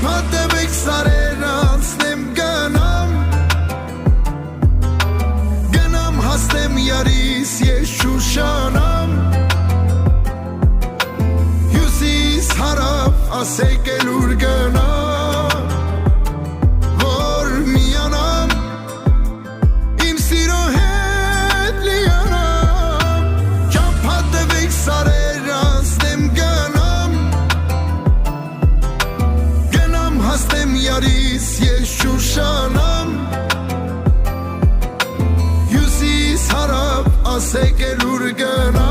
Չամփատվեք սարեր անցնեմ գնամ Գնամ հասնեմ յարիս ես շուշանամ Հյուսիս հարավ ասեք էլ ուր գնամ Որ միանամ Իմ սիրո հետ լիանամ Չամփատվեք սարեր անցնեմ գնամ Գնամ հասնեմ յարիս ես շուշանամ Հյուսիս հարավ ասեք էլ ուր գնամ